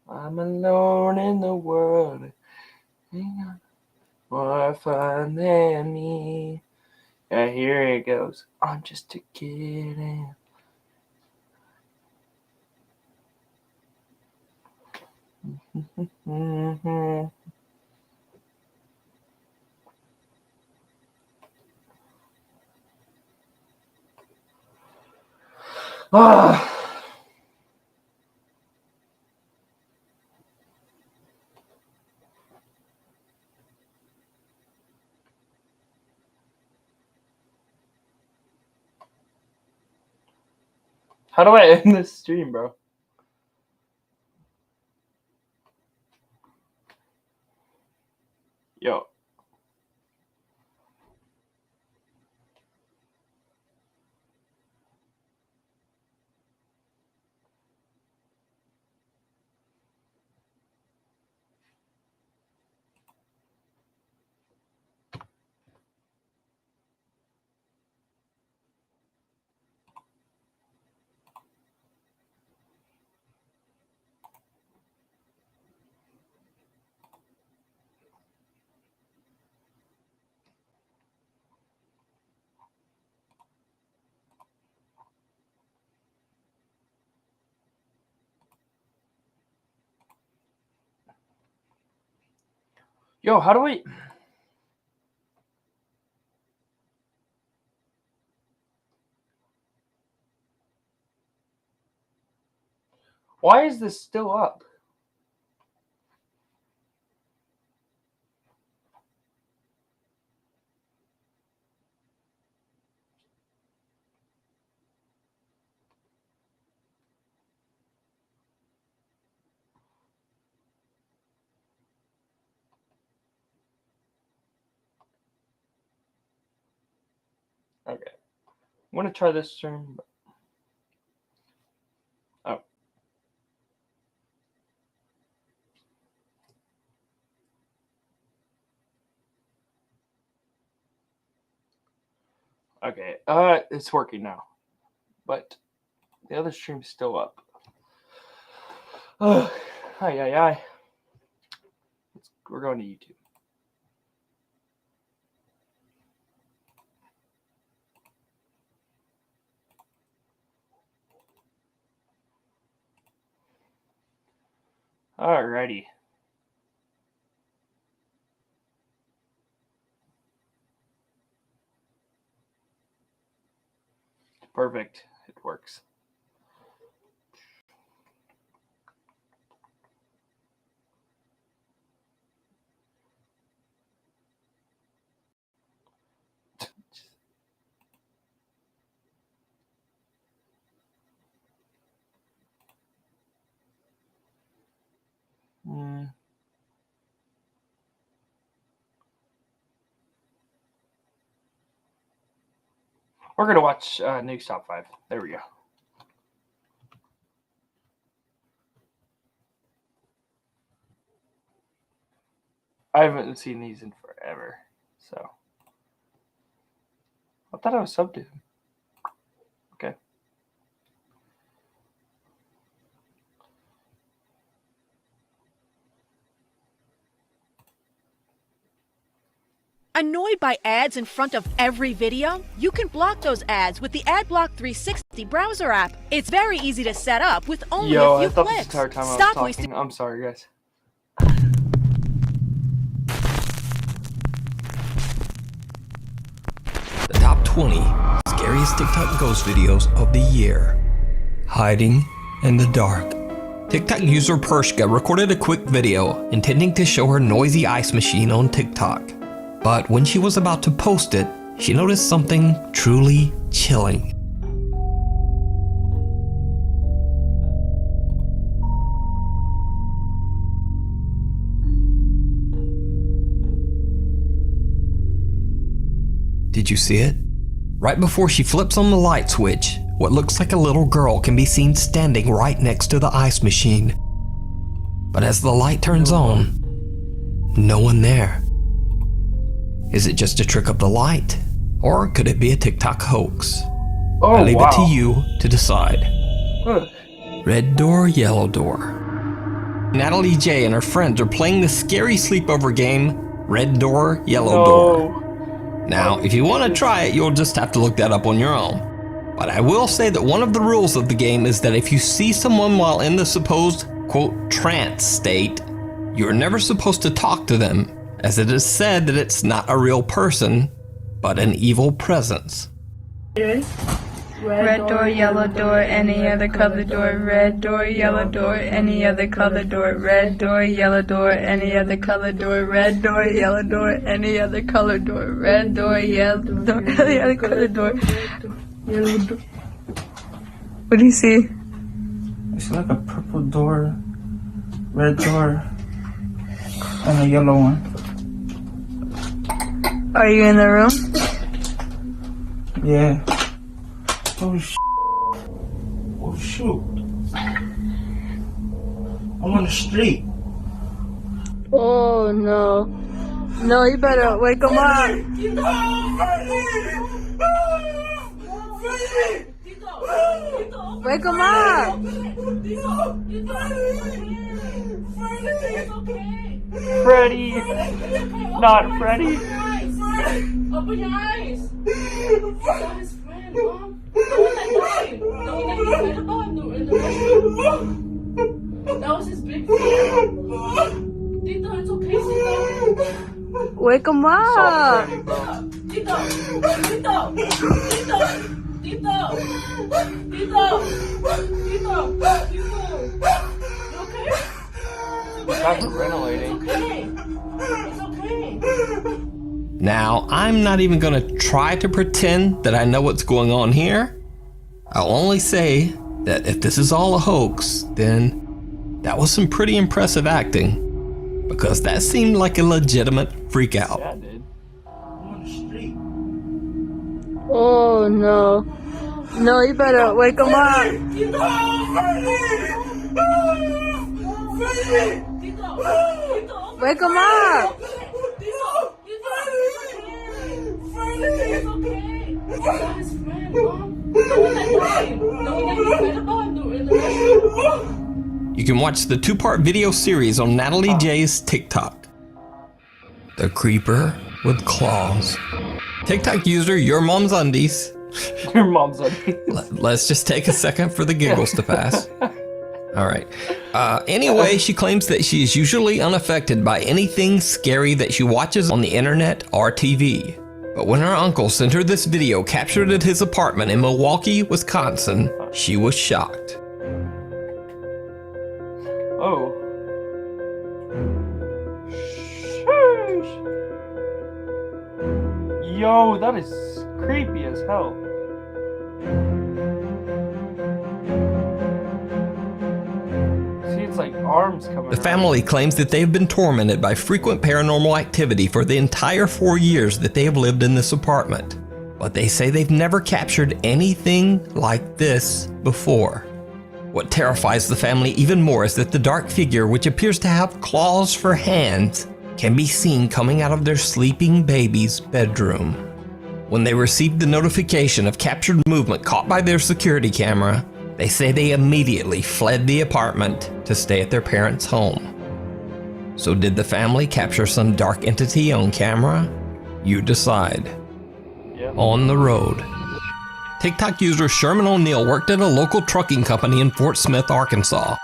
I'm alone in the world. More fun than me. Yeah, here it goes. I'm just a kid. Mm-hmm. Ah. How do I end this stream, bro? Yo. Yo, how do I... Why is this still up? Okay. I'm going to try this stream. Oh. Okay. It's working now. But the other stream's still up. Hi. We're going to YouTube. Alrighty. Perfect. It works. We're going to watch Nukes Top 5. There we go. I haven't seen these in forever, so. I thought I was subbed to him. Okay. Annoyed by ads in front of every video? You can block those ads with the AdBlock 360 browser app. It's very easy to set up with only a few I thought clicks. this entire time Stop I was wasting. talking. I'm sorry, guys. The top 20 scariest TikTok ghost videos of the year. Hiding in the dark. TikTok user Pershka recorded a quick video intending to show her noisy ice machine on TikTok. But when she was about to post it, she noticed something truly chilling. Did you see it? Right before she flips on the light switch, what looks like a little girl can be seen standing right next to the ice machine. But as the light turns on, no one there. Is it just a trick of the light? Or could it be a TikTok hoax? I leave it to you to decide. Red door, yellow door. Natalie J and her friends are playing the scary sleepover game, Red Door, Yellow Door. No. Now, if you want to try it, you'll just have to look that up on your own. But I will say that one of the rules of the game is that if you see someone while in the supposed, quote, trance state, you're never supposed to talk to them, as it is said that it's not a real person, but an evil presence. Red door, yellow door, any other color door. Red door, yellow door, any other color door. Red door, yellow door, any other color door. Red door, yellow door, any other color door. Red door, yellow door, any other color door. Yellow door. What do you see? It's like a purple door, red door, and a yellow one. Are you in the room? Yeah. Oh, oh shoot. I'm on the street. Oh no. No, you better wake him up. Wake him up. Freddy! Not Freddy! Open your eyes! That's his friend, Mom. The one that died. The one that he said about in the restroom. That was his big fear. Tito, it's okay, Tito. Wake him Saw up. Freddy, bro. Tito! Tito! Tito! Tito! Tito! Tito! Tito! You okay? It's hyperventilating. It's okay. Now, I'm not even going to try to pretend that I know what's going on here. I'll only say that if this is all a hoax, then that was some pretty impressive acting, because that seemed like a legitimate freak out. Yeah, dude. I'm on the street. Oh no. No, you better wake him up. Wake him up. It's okay. That's his friend, Mom. The one that died. The one that he said about in the restroom. You can watch the 2-part video series on Natalie J's TikTok. The Creeper with Claws. TikTok user Your Mom's Undies. Your mom's on me. Let's just take a second for the giggles to pass. All right. Anyway, she claims that she is usually unaffected by anything scary that she watches on the internet or TV. But when her uncle sent her this video captured at his apartment in Milwaukee, Wisconsin, she was shocked. Oh. Sheesh. Yo, that is creepy as hell. See, it's like arms coming The out. family claims that they have been tormented by frequent paranormal activity for the entire 4 years that they have lived in this apartment. But they say they've never captured anything like this before. What terrifies the family even more is that the dark figure, which appears to have claws for hands, can be seen coming out of their sleeping baby's bedroom. When they received the notification of captured movement caught by their security camera, they say they immediately fled the apartment to stay at their parents' home. So did the family capture some dark entity on camera? You decide. Yeah. On the road. TikTok user Sherman O'Neill worked at a local trucking company in Fort Smith, Arkansas.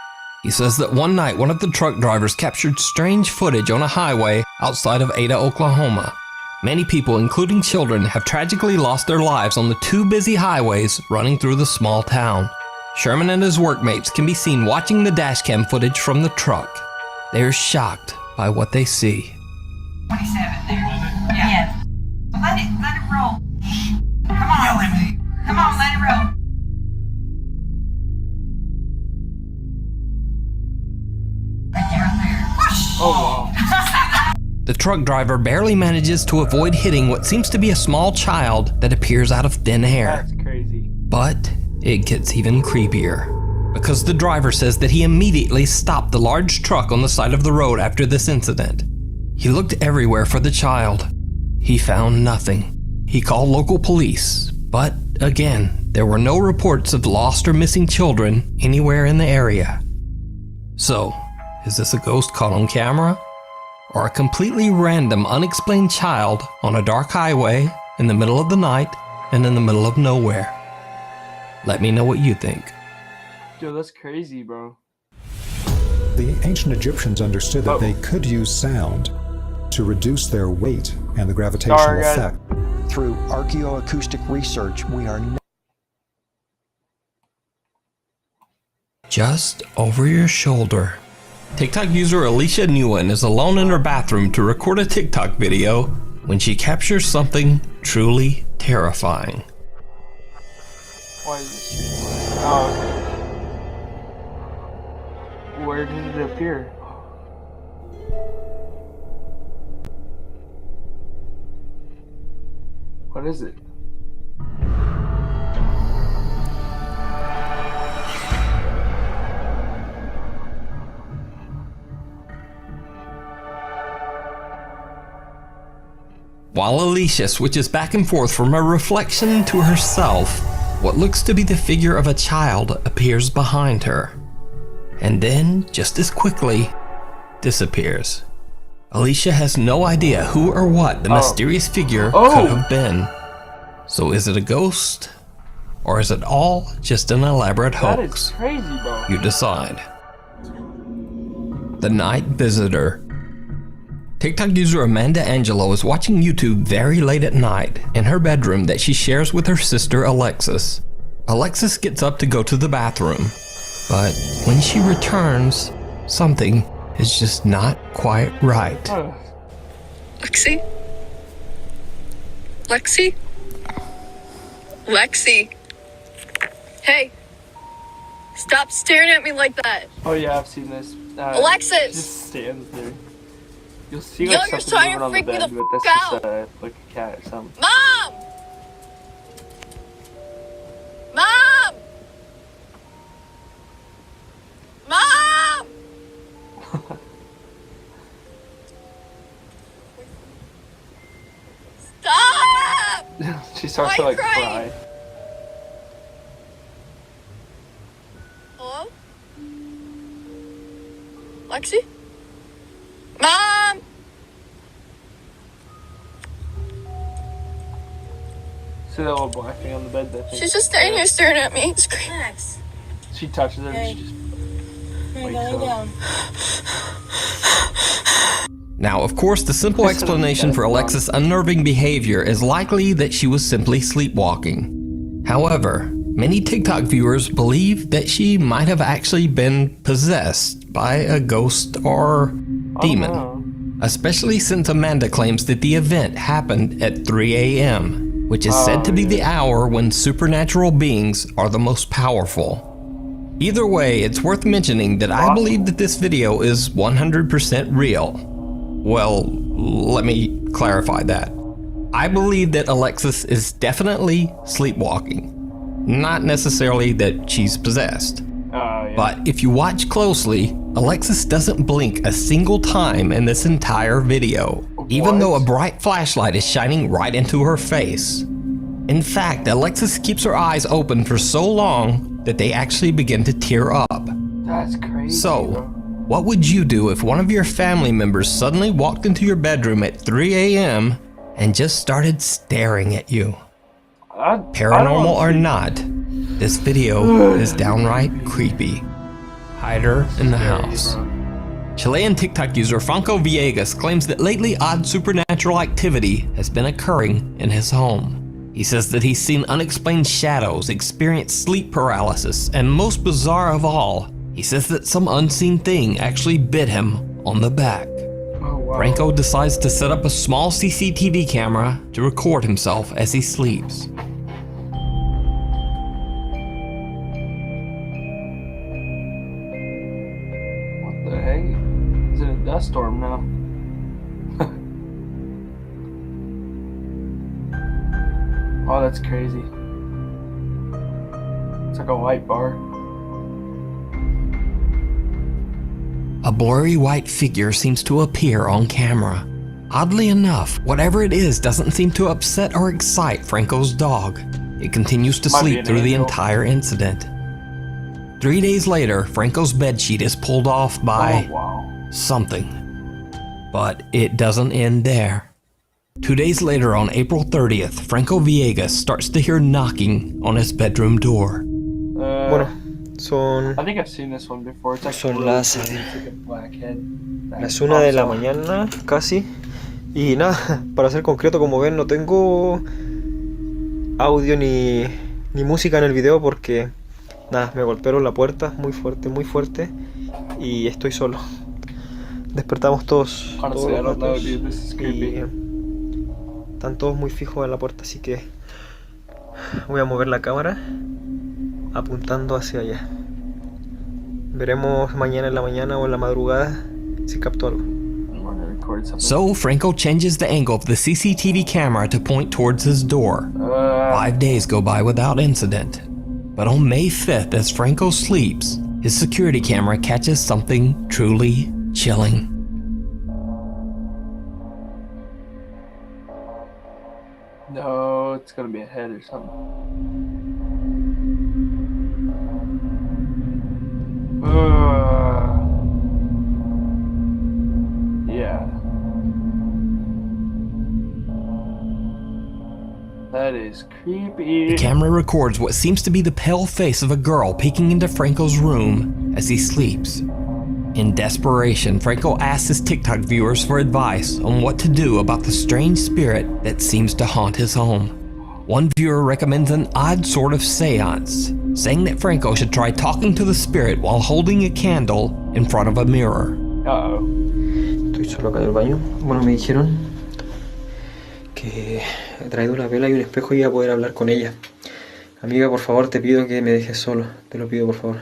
He says that one night one of the truck drivers captured strange footage on a highway outside of Ada, Oklahoma. Many people, including children, have tragically lost their lives on the 2 busy highways running through the small town. Sherman and his workmates can be seen watching the dashcam footage from the truck. They are shocked by what they see. 27 there. Yeah. Let it roll. Come on. Come on, let it roll. Right there. Whoosh! Oh, wow. The truck driver barely manages to avoid hitting what seems to be a small child that appears out of thin air. That's crazy. But it gets even creepier, because the driver says that he immediately stopped the large truck on the side of the road after this incident. He looked everywhere for the child. He found nothing. He called local police, but again, there were no reports of lost or missing children anywhere in the area. So, Is this a ghost caught on camera? Or a completely random, unexplained child on a dark highway in the middle of the night and in the middle of nowhere? Let me know what you think. Yo, that's crazy, bro. The ancient Egyptians understood that they could use sound to reduce their weight and the gravitational effect. Through archaeoacoustic research, we are just over your shoulder. TikTok user Alicia Nguyen is alone in her bathroom to record a TikTok video when she captures something truly terrifying. Why is this? Oh, okay. Where did it appear? What is it? While Alicia switches back and forth from a reflection to herself, what looks to be the figure of a child appears behind her, and then, just as quickly, disappears. Alicia has no idea who or what the mysterious figure could have been. So is it a ghost? Or is it all just an elaborate hoax? That is crazy, bro. You decide. The Night Visitor. TikTok user Amanda Angelo is watching YouTube very late at night in her bedroom that she shares with her sister Alexis. Alexis gets up to go to the bathroom, but when she returns, something is just not quite right. Lexi? Lexi? Lexi? Hey! Stop staring at me like that! Oh yeah, I've seen this. Alexis! She just stands there. You'll see Yo, like you're something trying moving to on the freak me bed, the but that's fuck just like a cat or something. Mom! Mom! Mom! Stop! She starts to Why like crying? cry. Hello? Lexi? Mom! See that little black thing on the bed? That thing? She's just standing here staring at me. Screaming. She touches it and she just wakes up. Now, of course, the simple explanation for Alexis' unnerving behavior is likely that she was simply sleepwalking. However, many TikTok viewers believe that she might have actually been possessed by a ghost or demon, especially since Amanda claims that the event happened at 3 a.m., which is said to be the hour when supernatural beings are the most powerful. Either way, it's worth mentioning that I believe that this video is 100% real. Well, let me clarify that. I believe that Alexis is definitely sleepwalking, not necessarily that she's possessed. Yeah. But if you watch closely, Alexis doesn't blink a single time in this entire video, even though a bright flashlight is shining right into her face. In fact, Alexis keeps her eyes open for so long that they actually begin to tear up. That's crazy. So, bro. what would you do if one of your family members suddenly walked into your bedroom at 3 a.m. and just started staring at you? Paranormal or not, this video is downright creepy. Hide her in the house. Chilean TikTok user Franco Villegas claims that lately odd supernatural activity has been occurring in his home. He says that he's seen unexplained shadows, experienced sleep paralysis, and most bizarre of all, he says that some unseen thing actually bit him on the back. Franco decides to set up a small CCTV camera to record himself as he sleeps. What the heck? It's in a dust storm now. Oh, that's crazy. It's like a white bar. A blurry white figure seems to appear on camera. Oddly enough, whatever it is doesn't seem to upset or excite Franco's dog. It continues to sleep through the entire incident. 3 days later, Franco's bedsheet is pulled off by something. But it doesn't end there. 2 days later, on April 30th, Franco Villegas starts to hear knocking on his bedroom door. Bueno, son I think I've seen this one before. It's like Son really las- pretty. It's like a blackhead that las 1 de la pops up. mañana casi. Y nada, para ser concreto, como ven, no tengo audio ni música en el video porque nada, me golpearon la puerta muy fuerte y estoy solo. Despertamos todos Honestly, I los don't know, gatos dude. This is y creepy. están todos muy fijos en la puerta, así que voy a mover la cámara apuntando hacia allá. Veremos mañana en la mañana o en la madrugada si capto algo. I'm gonna record something. So Franco changes the angle of the CCTV camera to point towards his door. 5 days go by without incident. But on May 5th, as Franco sleeps, his security camera catches something truly chilling. No, it's gonna be a head or something. Yeah. That is creepy. The camera records what seems to be the pale face of a girl peeking into Franco's room as he sleeps. In desperation, Franco asks his TikTok viewers for advice on what to do about the strange spirit that seems to haunt his home. One viewer recommends an odd sort of seance, saying that Franco should try talking to the spirit while holding a candle in front of a mirror. Uh-oh. Estoy solo acá en el baño. Bueno, me dijeron que he traído una vela y un espejo y iba a poder hablar con ella. Amiga, por favor, te pido que me dejes solo. Te lo pido, por favor.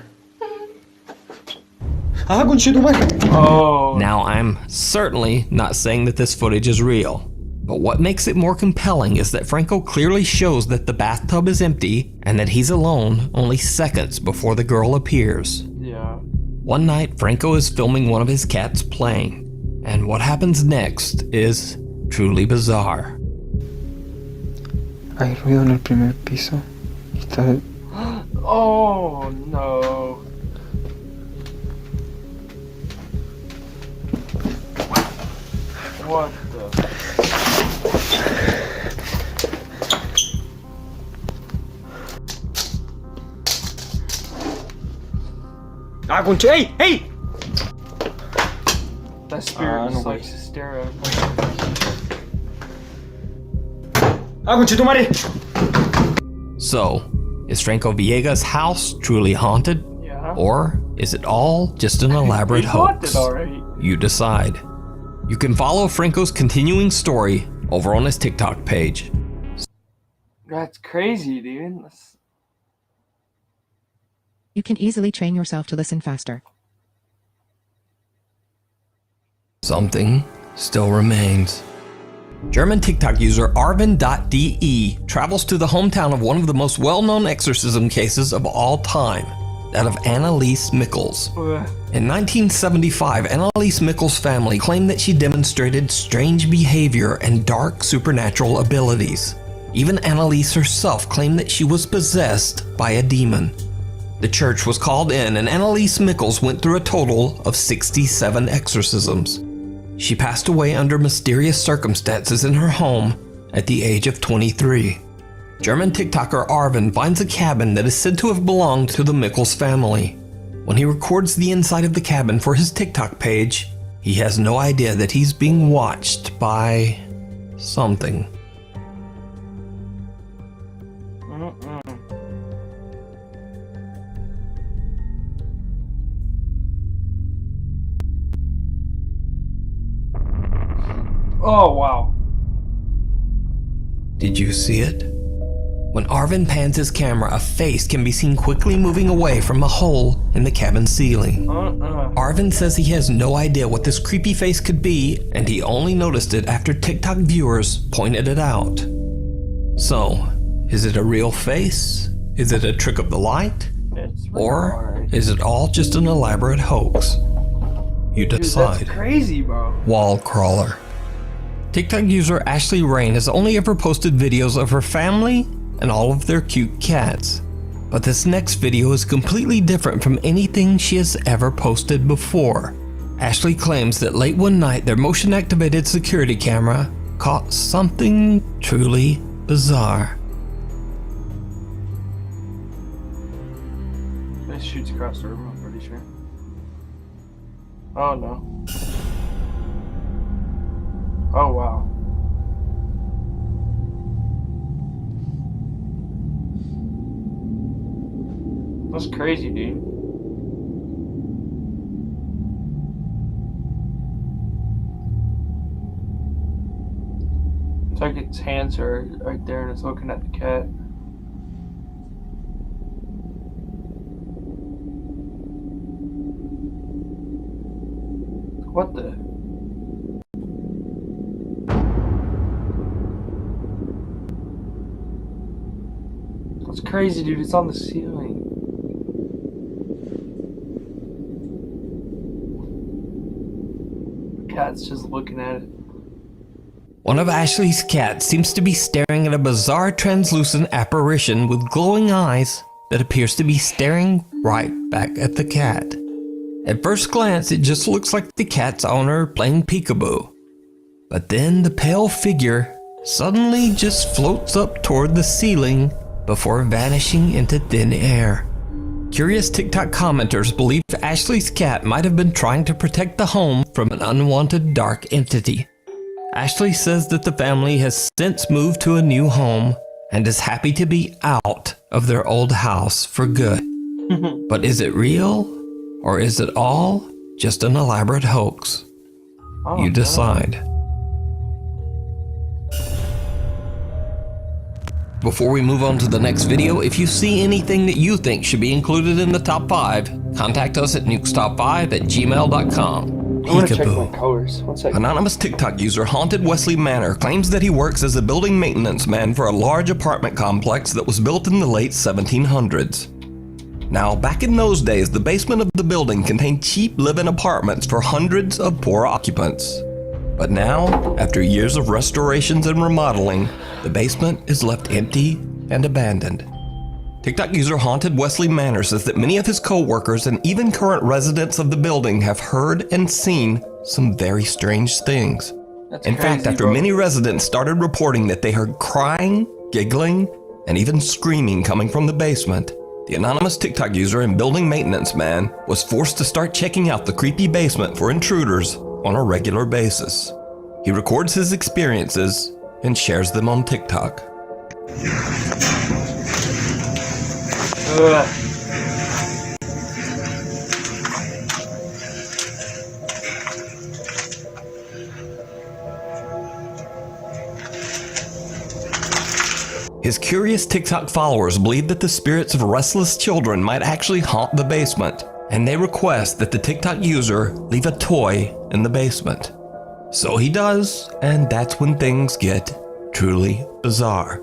¡Ah, conchetumare! Oh. Now, I'm certainly not saying that this footage is real, but what makes it more compelling is that Franco clearly shows that the bathtub is empty and that he's alone only seconds before the girl appears. Yeah. One night, Franco is filming one of his cats playing, and what happens next is truly bizarre. Hay ruido en el primer piso. Está... Oh no. What the? ¡Ah, conche! ¡Ey! ¡Ey! That spirit just no likes to stare at me. ¡Ah, conchetumare! So, is Franco Villegas' house truly haunted? Yeah. Or is it all just an elaborate He's haunted, hoax? alright. You decide. You can follow Franco's continuing story over on his TikTok page. That's crazy, dude. You can easily train yourself to listen faster. Something still remains. German TikTok user Arvin.de travels to the hometown of one of the most well-known exorcism cases of all time, that of Anneliese Michels. In 1975, Anneliese Michels' family claimed that she demonstrated strange behavior and dark supernatural abilities. Even Anneliese herself claimed that she was possessed by a demon. The church was called in, and Anneliese Michels went through a total of 67 exorcisms. She passed away under mysterious circumstances in her home at the age of 23. German TikToker Arvin finds a cabin that is said to have belonged to the Michels family. When he records the inside of the cabin for his TikTok page, he has no idea that he's being watched by something. Oh, wow. Did you see it? When Arvin pans his camera, a face can be seen quickly moving away from a hole in the cabin ceiling. Arvin says he has no idea what this creepy face could be, and he only noticed it after TikTok viewers pointed it out. So, is it a real face? Is it a trick of the light? Or is it all just an elaborate hoax? You decide. Dude, that's crazy, bro. Wall crawler. TikTok user Ashley Rain has only ever posted videos of her family and all of their cute cats. But this next video is completely different from anything she has ever posted before. Ashley claims that late one night their motion-activated security camera caught something truly bizarre. It shoots across the room, I'm pretty sure. Oh no. Oh wow. That's crazy, dude. It's like its hands are right there and it's looking at the cat. What the? That's crazy, dude. It's on the ceiling. The cat's just looking at it. One of Ashley's cats seems to be staring at a bizarre translucent apparition with glowing eyes that appears to be staring right back at the cat. At first glance, it just looks like the cat's owner playing peekaboo. But then the pale figure suddenly just floats up toward the ceiling before vanishing into thin air. Curious TikTok commenters believe Ashley's cat might have been trying to protect the home from an unwanted dark entity. Ashley says that the family has since moved to a new home and is happy to be out of their old house for good. But is it real? Or is it all just an elaborate hoax? You decide. Before we move on to the next video, if you see anything that you think should be included in the top 5, contact us at nukestop5@gmail.com. I want to check my colors. One second. Anonymous TikTok user Haunted Wesley Manor claims that he works as a building maintenance man for a large apartment complex that was built in the late 1700s. Now, back in those days, the basement of the building contained cheap live-in apartments for hundreds of poor occupants. But now, after years of restorations and remodeling, the basement is left empty and abandoned. TikTok user Haunted Wesley Manor says that many of his co-workers and even current residents of the building have heard and seen some very strange things. In fact, after many residents started reporting that they heard crying, giggling, and even screaming coming from the basement, the anonymous TikTok user and building maintenance man was forced to start checking out the creepy basement for intruders on a regular basis. He records his experiences and shares them on TikTok. His curious TikTok followers believe that the spirits of restless children might actually haunt the basement, and they request that the TikTok user leave a toy in the basement. So he does, and that's when things get truly bizarre.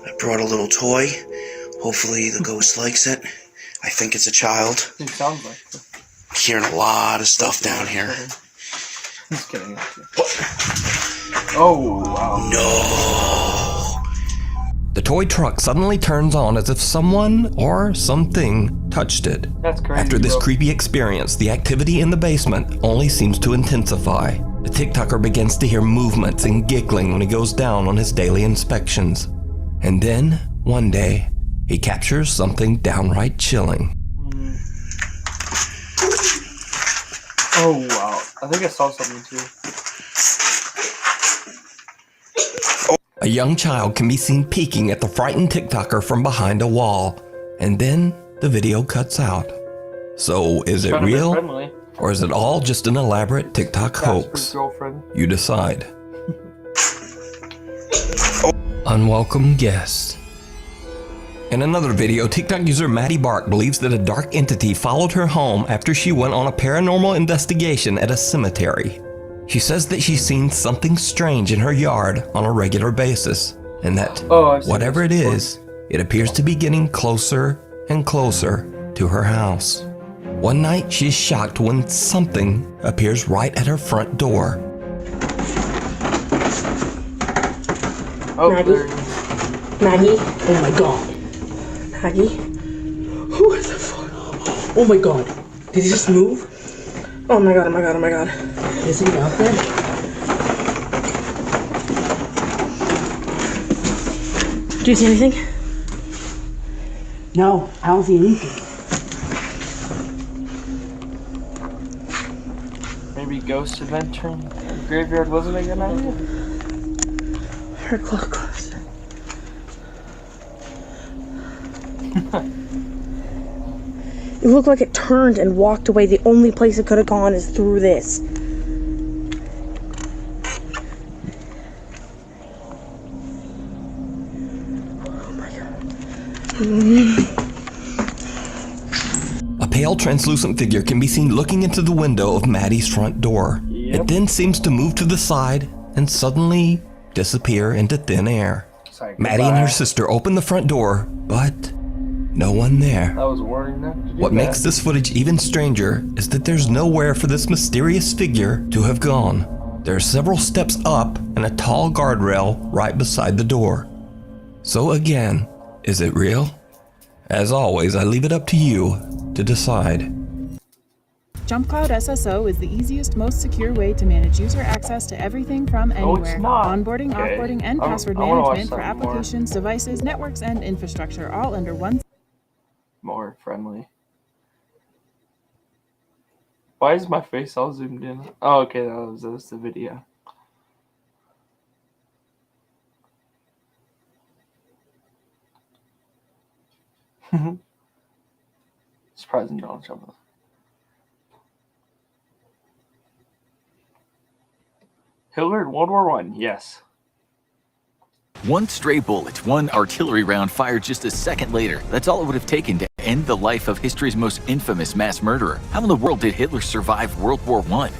I brought a little toy. Hopefully the ghost likes it. I think it's a child. It sounds like it. I'm hearing a lot of stuff down here. Just kidding. Oh, wow. No. The toy truck suddenly turns on as if someone or something touched it. That's crazy. After this creepy experience, the activity in the basement only seems to intensify. The TikToker begins to hear movements and giggling when he goes down on his daily inspections. And then, one day, he captures something downright chilling. Oh, wow. I think I saw something too. A young child can be seen peeking at the frightened TikToker from behind a wall, and then the video cuts out. So, is it real? Or is it all just an elaborate TikTok hoax? You decide. Unwelcome guest. In another video, TikTok user Maddie Bark believes that a dark entity followed her home after she went on a paranormal investigation at a cemetery. She says that she's seen something strange in her yard on a regular basis, and that whatever it is, it appears to be getting closer and closer to her house. One night, she's shocked when something appears right at her front door. Maggie? Oh my god. Maggie? Who is the fuck? Oh my god. Did he just move? Oh my god, oh my god, oh my god. Is he out there? Do you see anything? No, I don't see anything. Maybe ghost adventuring the graveyard wasn't a good idea. Her clock closed. It looked like it turned and walked away. The only place it could have gone is through this. Oh my god. A pale translucent figure can be seen looking into the window of Maddie's front door. Yep. It then seems to move to the side and suddenly disappear into thin air. Sorry, Maddie and her sister open the front door, but no one there. That was a warning then. What makes this footage even stranger is that there's nowhere for this mysterious figure to have gone. There are several steps up and a tall guardrail right beside the door. So again, is it real? As always, I leave it up to you to decide. JumpCloud SSO is the easiest, most secure way to manage user access to everything from anywhere. Onboarding, offboarding, and password management for applications, devices, networks, and infrastructure, all under one. More friendly. Why is my face all zoomed in? Oh, okay, that was the video. Surprising Donald Trump. Hitler in World War I, yes. One stray bullet, one artillery round fired just a second later. That's all it would have taken to end the life of history's most infamous mass murderer. How in the world did Hitler survive World War I?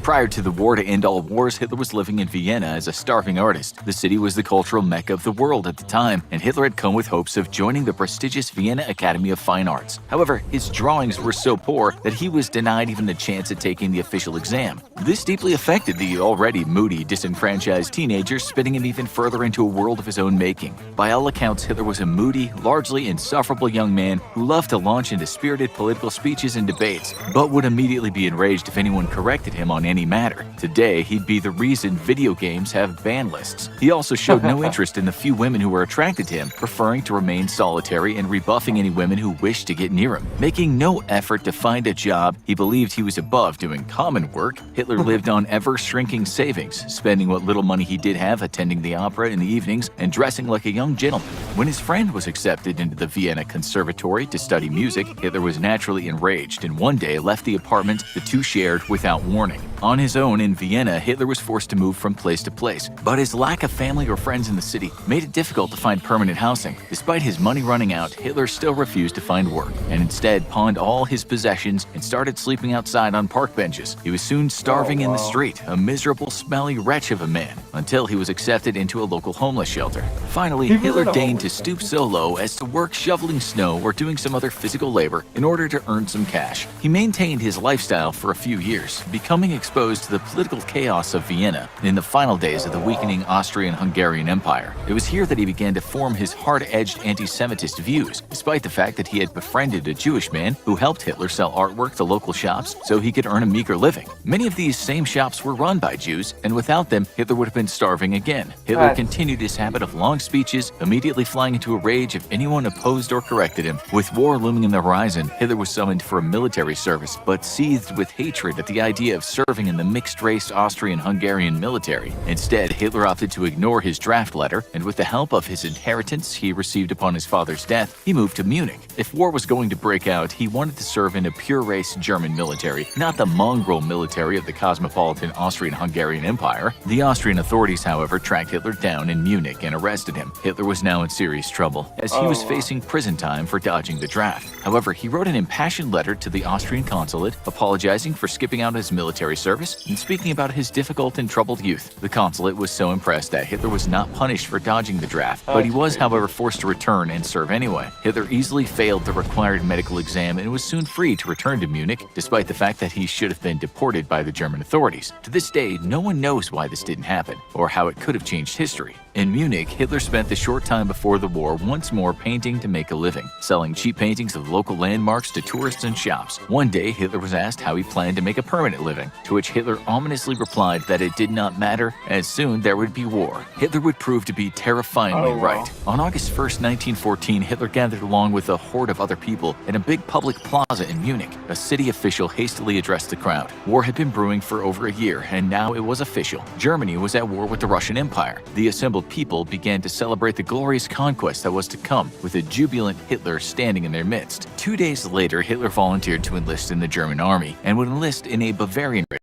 Prior to the war to end all wars, Hitler was living in Vienna as a starving artist. The city was the cultural mecca of the world at the time, and Hitler had come with hopes of joining the prestigious Vienna Academy of Fine Arts. However, his drawings were so poor that he was denied even the chance at taking the official exam. This deeply affected the already moody, disenfranchised teenager, spinning him even further into a world of his own making. By all accounts, Hitler was a moody, largely insufferable young man who loved to launch into spirited political speeches and debates, but would immediately be enraged if anyone corrected him on any matter. Today, he'd be the reason video games have ban lists. He also showed no interest in the few women who were attracted to him, preferring to remain solitary and rebuffing any women who wished to get near him. Making no effort to find a job, he believed he was above doing common work. Hitler lived on ever-shrinking savings, spending what little money he did have attending the opera in the evenings and dressing like a young gentleman. When his friend was accepted into the Vienna Conservatory to study music, Hitler was naturally enraged and one day left the apartment the two shared without warning. On his own in Vienna, Hitler was forced to move from place to place, but his lack of family or friends in the city made it difficult to find permanent housing. Despite his money running out, Hitler still refused to find work, and instead pawned all his possessions and started sleeping outside on park benches. He was soon starving in the street, a miserable, smelly wretch of a man, until he was accepted into a local homeless shelter. Finally, Hitler deigned to stoop so low as to work shoveling snow or doing some other physical labor in order to earn some cash. He maintained his lifestyle for a few years, becoming exposed to the political chaos of Vienna in the final days of the weakening Austrian-Hungarian Empire. It was here that he began to form his hard-edged anti-Semitist views, despite the fact that he had befriended a Jewish man who helped Hitler sell artwork to local shops so he could earn a meager living. Many of these same shops were run by Jews, and without them, Hitler would have been starving again. Hitler continued his habit of long speeches, immediately flying into a rage if anyone opposed or corrected him. With war looming in the horizon, Hitler was summoned for a military service, but seethed with hatred at the idea of serving in the mixed-race Austrian-Hungarian military. Instead, Hitler opted to ignore his draft letter, and with the help of his inheritance he received upon his father's death, he moved to Munich. If war was going to break out, he wanted to serve in a pure-race German military, not the mongrel military of the cosmopolitan Austrian-Hungarian Empire. The Austrian authorities, however, tracked Hitler down in Munich and arrested him. Hitler was now in serious trouble, as he was facing prison time for dodging the draft. However, he wrote an impassioned letter to the Austrian consulate, apologizing for skipping out his military service service and speaking about his difficult and troubled youth. The consulate was so impressed that Hitler was not punished for dodging the draft, but he was, however, forced to return and serve anyway. Hitler easily failed the required medical exam and was soon free to return to Munich, despite the fact that he should have been deported by the German authorities. To this day, no one knows why this didn't happen, or how it could have changed history. In Munich, Hitler spent the short time before the war once more painting to make a living, selling cheap paintings of local landmarks to tourists and shops. One day, Hitler was asked how he planned to make a permanent living, to which Hitler ominously replied that it did not matter, as soon there would be war. Hitler would prove to be terrifyingly right. On August 1st, 1914, Hitler gathered along with a horde of other people in a big public plaza in Munich. A city official hastily addressed the crowd. War had been brewing for over a year, and now it was official. Germany was at war with the Russian Empire. The assembled people began to celebrate the glorious conquest that was to come, with a jubilant Hitler standing in their midst. 2 days later, Hitler volunteered to enlist in the German army and would enlist in a Bavarian regiment.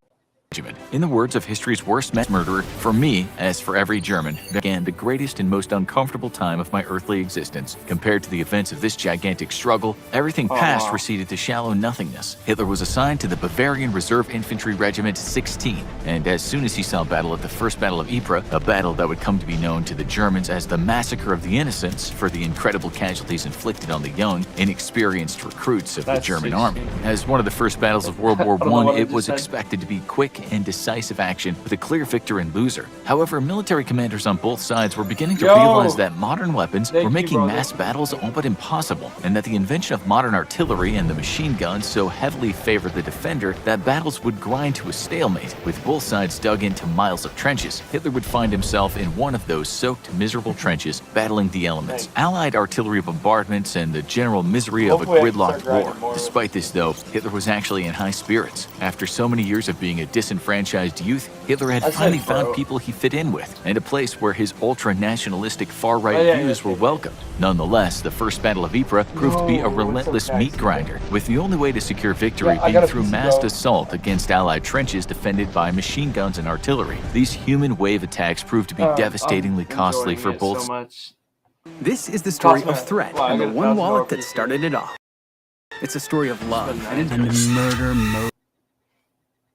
In the words of history's worst mass murderer, for me, as for every German, began the greatest and most uncomfortable time of my earthly existence. Compared to the events of this gigantic struggle, everything past receded to shallow nothingness. Hitler was assigned to the Bavarian Reserve Infantry Regiment 16, and as soon as he saw battle at the First Battle of Ypres, a battle that would come to be known to the Germans as the Massacre of the Innocents for the incredible casualties inflicted on the young, inexperienced recruits of the German army. As one of the first battles of World War I, it was expected to be quick and decisive action with a clear victor and loser. However, military commanders on both sides were beginning to realize that modern weapons were making mass battles all but impossible, and that the invention of modern artillery and the machine guns so heavily favored the defender that battles would grind to a stalemate, with both sides dug into miles of trenches. Hitler would find himself in one of those soaked, miserable trenches, battling the elements, Allied artillery bombardments, and the general misery of a gridlocked war. Despite this, though, Hitler was actually in high spirits. After so many years of being a disenfranchised youth, Hitler had finally found people he fit in with, and a place where his ultra-nationalistic far-right views were welcome. Nonetheless, the First Battle of Ypres proved to be a relentless meat grinder, with the only way to secure victory being through massed assault against Allied trenches defended by machine guns and artillery. These human wave attacks proved to be devastatingly costly for both. This is the story of Threat and the one wallet that started it all. It's a story of love and murder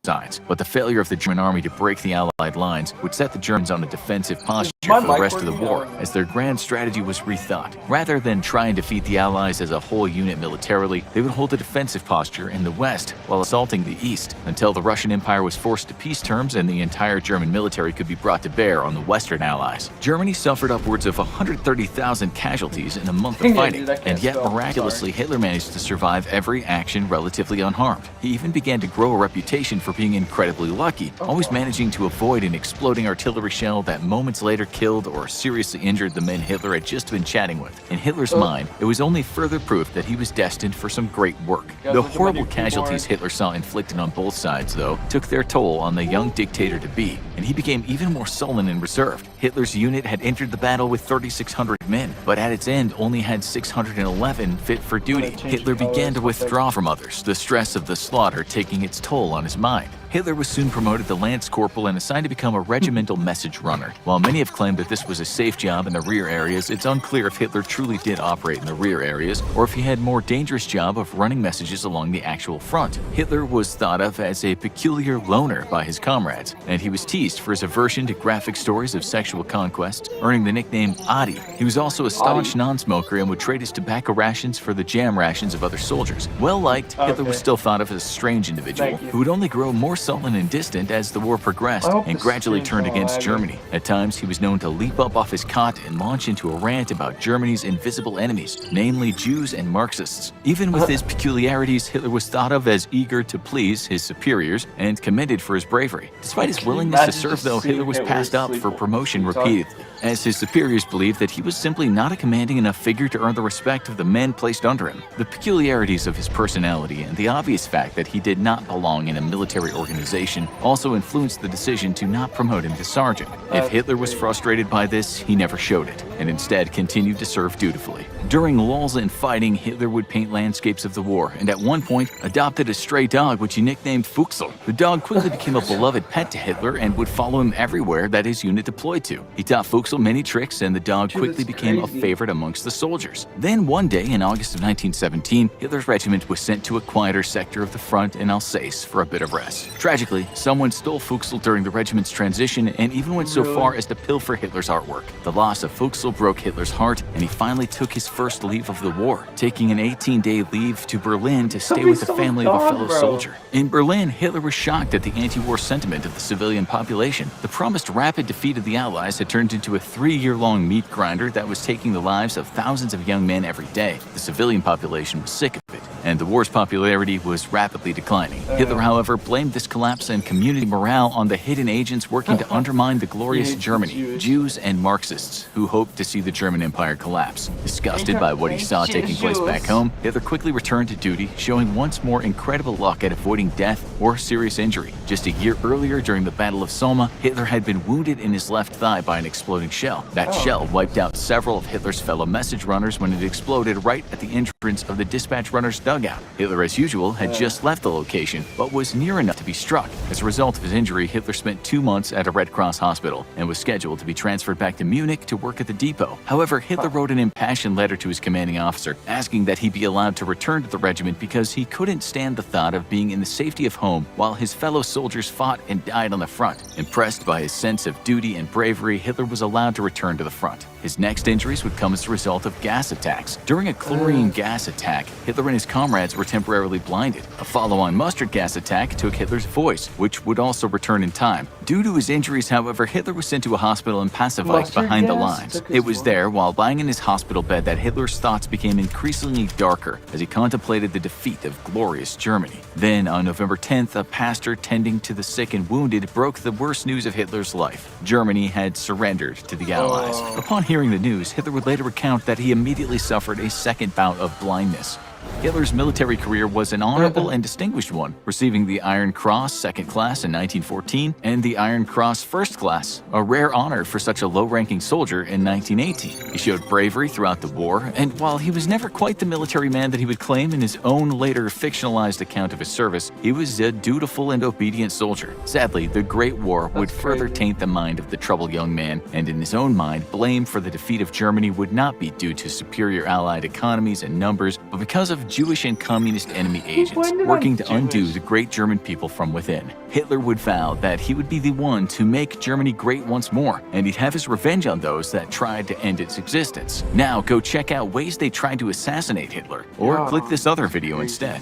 sides, but the failure of the German army to break the Allied lines would set the Germans on a defensive posture for the rest of the war, as their grand strategy was rethought. Rather than try and defeat the Allies as a whole unit militarily, they would hold a defensive posture in the west while assaulting the east, until the Russian Empire was forced to peace terms and the entire German military could be brought to bear on the Western Allies. Germany suffered upwards of 130,000 casualties in a month of fighting, and yet miraculously Hitler managed to survive every action relatively unharmed. He even began to grow a reputation for being incredibly lucky, always managing to avoid an exploding artillery shell that moments later killed or seriously injured the men Hitler had just been chatting with. In Hitler's mind, it was only further proof that he was destined for some great work. The horrible casualties Hitler saw inflicted on both sides, though, took their toll on the young dictator-to-be, and he became even more sullen and reserved. Hitler's unit had entered the battle with 3,600 men, but at its end only had 611 fit for duty. Hitler began to withdraw from others, the stress of the slaughter taking its toll on his mind. Hitler was soon promoted to Lance Corporal and assigned to become a regimental message runner. While many have claimed that this was a safe job in the rear areas, it's unclear if Hitler truly did operate in the rear areas, or if he had a more dangerous job of running messages along the actual front. Hitler was thought of as a peculiar loner by his comrades, and he was teased for his aversion to graphic stories of sexual conquest, earning the nickname Adi. He was also a staunch non-smoker and would trade his tobacco rations for the jam rations of other soldiers. Well-liked, Hitler was still thought of as a strange individual who would only grow more sullen and distant as the war progressed and gradually turned against Germany. At times, he was known to leap up off his cot and launch into a rant about Germany's invisible enemies, namely Jews and Marxists. Even with his peculiarities, Hitler was thought of as eager to please his superiors and commended for his bravery. Despite his willingness to serve, though, Hitler was passed up for promotion repeatedly, as his superiors believed that he was simply not a commanding enough figure to earn the respect of the men placed under him. The peculiarities of his personality and the obvious fact that he did not belong in a military organization also influenced the decision to not promote him to sergeant. If Hitler was frustrated by this, he never showed it. and instead continued to serve dutifully. During lulls in fighting, Hitler would paint landscapes of the war, and at one point adopted a stray dog which he nicknamed Fuchsel. The dog quickly became a beloved pet to Hitler and would follow him everywhere that his unit deployed to. He taught Fuchsel many tricks, and the dog quickly became a favorite amongst the soldiers. Then one day in August of 1917, Hitler's regiment was sent to a quieter sector of the front in Alsace for a bit of rest. Tragically, someone stole Fuchsel during the regiment's transition and even went so far as to pilfer Hitler's artwork. The loss of Fuchsel broke Hitler's heart, and he finally took his first leave of the war, taking an 18-day leave to Berlin to stay with the family of a fellow soldier. In Berlin, Hitler was shocked at the anti-war sentiment of the civilian population. The promised rapid defeat of the Allies had turned into a 3-year-long meat grinder that was taking the lives of thousands of young men every day. The civilian population was sick of it, and the war's popularity was rapidly declining. Hitler, however, blamed this collapse in community morale on the hidden agents working to undermine the glorious Germany, Jews and Marxists, who hoped to see the German Empire collapse. Disgusted by what he saw taking place back home, Hitler quickly returned to duty, showing once more incredible luck at avoiding death or serious injury. Just a year earlier, during the Battle of Somme, Hitler had been wounded in his left thigh by an exploding shell. That shell wiped out several of Hitler's fellow message runners when it exploded right at the entrance of the dispatch runner's dugout. Hitler, as usual, had just left the location, but was near enough to be struck. As a result of his injury, Hitler spent 2 months at a Red Cross hospital and was scheduled to be transferred back to Munich to work at the depot. However, Hitler wrote an impassioned letter to his commanding officer, asking that he be allowed to return to the regiment because he couldn't stand the thought of being in the safety of home while his fellow soldiers fought and died on the front. Impressed by his sense of duty and bravery, Hitler was allowed to return to the front. His next injuries would come as a result of gas attacks. During a chlorine gas attack, Hitler and his comrades were temporarily blinded. A follow-on mustard gas attack took Hitler's voice, which would also return in time. Due to his injuries, however, Hitler was sent to a hospital in Pasewalk behind the lines. It was there, while lying in his hospital bed, that Hitler's thoughts became increasingly darker as he contemplated the defeat of glorious Germany. Then, on November 10th, a pastor tending to the sick and wounded broke the worst news of Hitler's life. Germany had surrendered to the Allies. Upon hearing the news, Hitler would later recount that he immediately suffered a second bout of blindness. Hitler's military career was an honorable and distinguished one, receiving the Iron Cross Second Class in 1914 and the Iron Cross First Class, a rare honor for such a low-ranking soldier, in 1918. He showed bravery throughout the war, and while he was never quite the military man that he would claim in his own later fictionalized account of his service, he was a dutiful and obedient soldier. Sadly, the Great War would further taint the mind of the troubled young man, and in his own mind, blame for the defeat of Germany would not be due to superior Allied economies and numbers, but because of Jewish and communist enemy agents working to undo the great German people from within. Hitler would vow that he would be the one to make Germany great once more, and he'd have his revenge on those that tried to end its existence. Now go check out ways they tried to assassinate Hitler, or click this other video instead.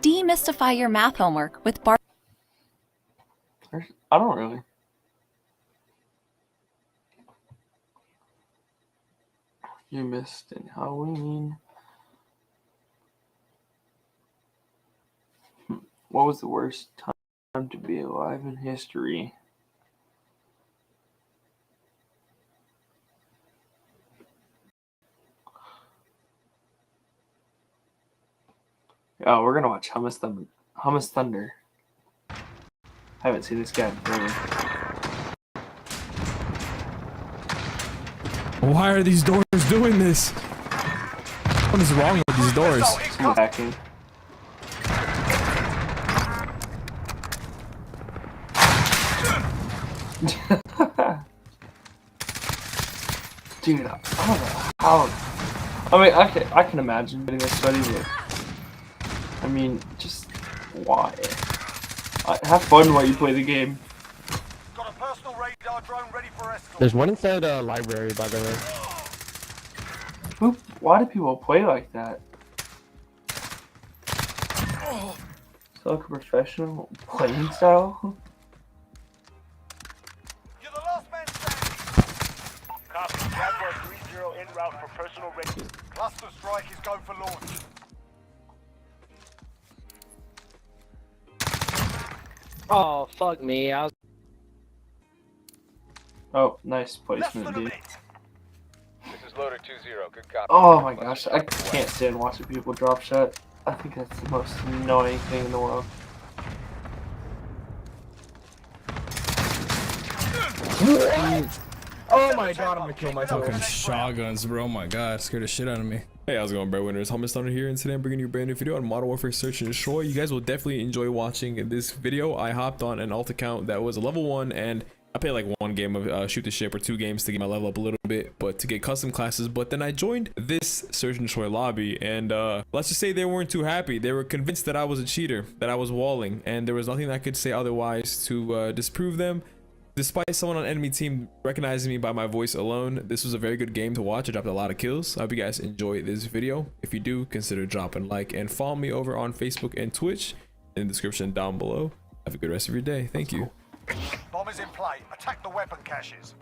Demystify your math homework with Bart. I don't really. You missed in Halloween. What was the worst time to be alive in history? Oh, we're gonna watch Hummus Thunder. I haven't seen this guy in forever. Why are these doors doing this? What is wrong with these doors? Hacking. Dude, I don't know how. I mean, I can imagine getting this sweaty, but I mean, just why? Have fun while you play the game. There's one inside the library, by the way. Why do people play like that? Is that like a professional playing style? You're the last man standing. Copy. Jaguar 3-0 en route for personal readiness. Cluster strike is going for launch. Oh, fuck me. I was... Oh, nice placement, dude. This is Loader 2-0. Good copy. Oh my gosh, I can't stand watching people drop shot. I think that's the most annoying thing in the world. Oh my god, I'm gonna kill myself. Fucking shotguns, bro. Oh my god, scared the shit out of me. Hey, how's it going, Breadwinners? Hummus Thunder here, and today I'm bringing you a brand new video on Modern Warfare Search and Destroy. You guys will definitely enjoy watching this video. I hopped on an alt account that was a level 1, and I played like one game of Shoot the Ship or 2 games to get my level up a little bit, but to get custom classes. But then I joined this Search and Destroy lobby, and let's just say they weren't too happy. They were convinced that I was a cheater, that I was walling, and there was nothing I could say otherwise to disprove them. Despite someone on enemy team recognizing me by my voice alone, this was a very good game to watch. I dropped a lot of kills. I hope you guys enjoy this video. If you do, consider dropping a like and follow me over on Facebook and Twitch in the description down below. Have a good rest of your day. Thank you. Bomb is in play. Attack the weapon caches.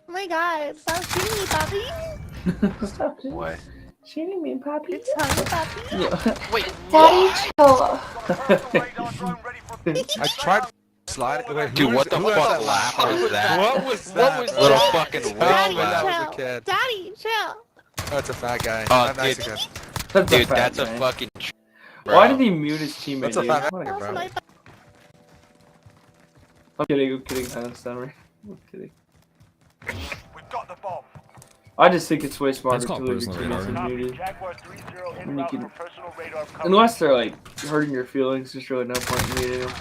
Oh my god, stop shooting me, Poppy! Stop what? Shooting me, Poppy. It's fine, Poppy. Yeah. Wait, Daddy, chill. I tried sliding. Wait, dude, what the fuck laugh was that? What was that? What was little fucking witch Daddy, laugh? I was a kid. Daddy, chill. Oh, it's a fat guy. Oh, I'm Mexican. Dude, that's a fucking. Why did he mute his teammate? That's a fat dude? guy, bro. I'm kidding, I'm kidding, I'm kidding. We've got the bomb. I just think it's way smarter That's to called leave your personal teammates radar. muted. Jaguar 3-0 When en you route can, for personal radar coverage. unless they're like hurting your feelings, there's really no point in muting them.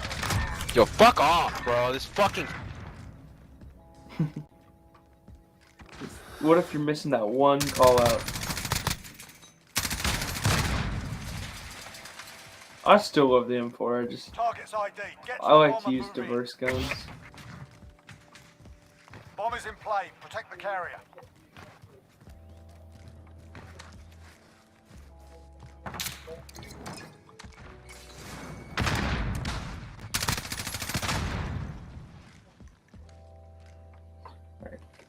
Yo, fuck off, bro. This fucking. What if you're missing that one call out? I still love the M4. Target's ID. Get to I the like bomb to and use move in. diverse guns. Bomb is in play. Protect the carrier.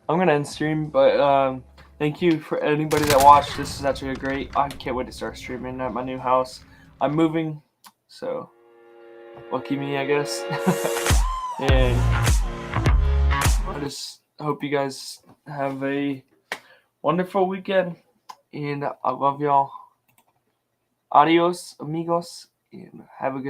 I'm gonna end stream, but thank you for anybody that watched. This is actually great. I can't wait to start streaming at my new house. I'm moving, so lucky me, I guess. And I just hope you guys have a wonderful weekend, and I love y'all. Adios, amigos, and have a good